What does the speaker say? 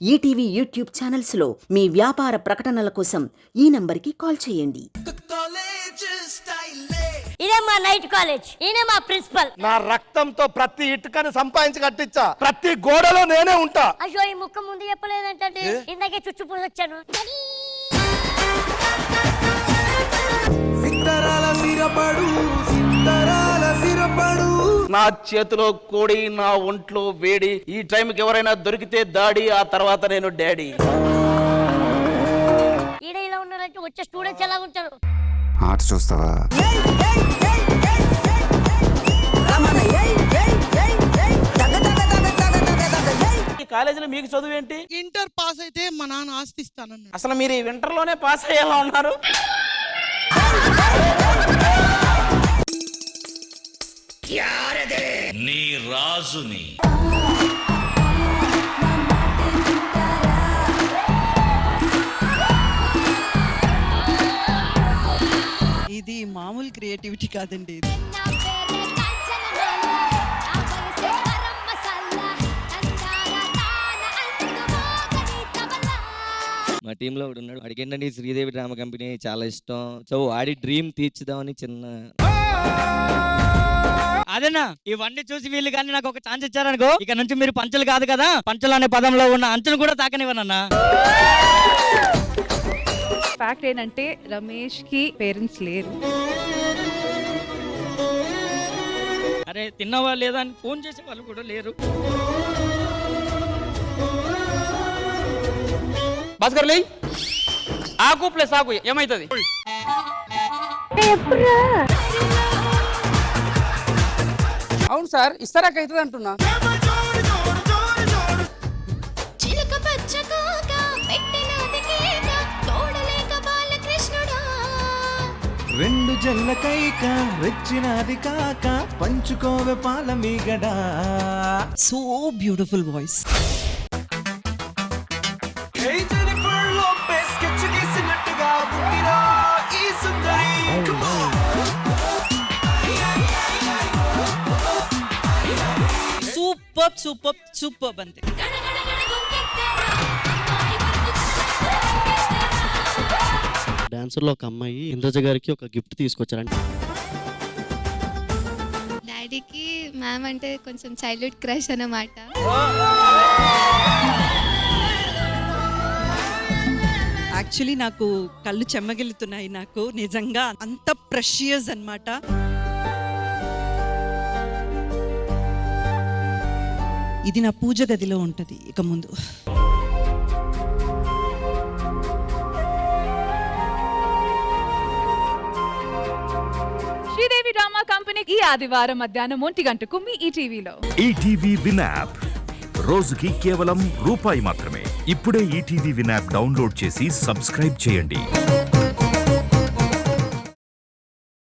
ETV YouTube channels లో మీ వ్యాపార ప్రకటనల కోసం ఈ నంబర్కి కాల్ చేయండి. ఇదే మా నైట్ కాలేజ్, ఈయన మా ప్రిన్సిపల్. నా రక్తంతో ప్రతి ఇటుకని సంపాదించి కట్టించా, ప్రతి గోడలో నేనే ఉంటా. అయ్యో ఈ ముక్క ముందు చెప్పలేదంటే ఇందాకే చుచ్చుపూసి వచ్చాను. నా చేతిలో కోడి, నా ఒంట్లో వేడి. ఈ టైంకి ఎవరైనా దొరికితే దాడి, ఆ తర్వాత నేను డాడీ. ఈడ ఇలా ఉన్నారంటే వచ్చే స్టూడెంట్స్ ఎలా ఉంటారు? ఆట చూస్తావా? ఈ కాలేజీలో మీకు చదువు ఏంటి? ఇంటర్ పాస్ అయితే మా నాన్న ఆస్తి ఇస్తానన్నాడు. అసలు మీరు ఈ వింటర్ లోనే పాస్ అయ్యేలా ఉన్నారు. నీ రాజుని ఇది మామూలు క్రియేటివిటీ కాదండి. ఇది మా టీంలో ఒకడు ఉన్నాడు, వాడికి శ్రీదేవి డ్రామా కంపెనీ చాలా ఇష్టం. సో వాడి డ్రీమ్ తీర్చుదామని చిన్న అదేనా ఇవన్నీ చూసి వీళ్ళు కానీ నాకు ఒక ఛాన్స్ ఇచ్చారనుకో, ఇక నుంచి మీరు పంచులు కాదు కదా, పంచులు అనే పదంలో ఉన్న అంచును కూడా తాకనివ్వనన్నా. ఫ్యాక్ట్ ఏంటంటే రమేష్ కి పేరెంట్స్ లేరు. అరే తిన్నావా లేదా అని ఫోన్ చేసే వాళ్ళు కూడా లేరు. భాస్కర్ లే, ఆకు ప్లస్ ఆకు ఏమైతుంది? అవును సార్, ఇస్తారాక అవుతుంది అంటున్నా. రెండు జల్ల కైక రెచ్చినది కాక పంచుకోవే పాల మీగడా. So beautiful voice. Super super super అంతే. డాన్సర్ లో ఒక అమ్మాయి ఇంద్రజ గారికి ఒక గిఫ్ట్ తీసుకొచ్చారంట. డాడీకి మ్యామ్ అంటే కొంచెం చైల్డ్హుడ్ క్రష్ అన్నమాట. యాక్చువల్లీ నాకు కళ్ళు చెమ్మగిలుతున్నాయి. నాకు నిజంగా అంత ప్రెషియస్ అన్నమాట. ఇది నా పూజ గదిలో ఉంటది ఇక ముందు. శ్రీదేవి డ్రామా కంపెనీ ఈ ఆదివారం మధ్యాహ్నం 1 గంటకు మీ ఈటీవీలో. ఈటీవీ విన్ యాప్ రోజుకి కేవలం రూపాయి మాత్రమే. ఇప్పుడే ఈటీవీ విన్ యాప్ డౌన్లోడ్ చేసి సబ్స్క్రైబ్ చేయండి.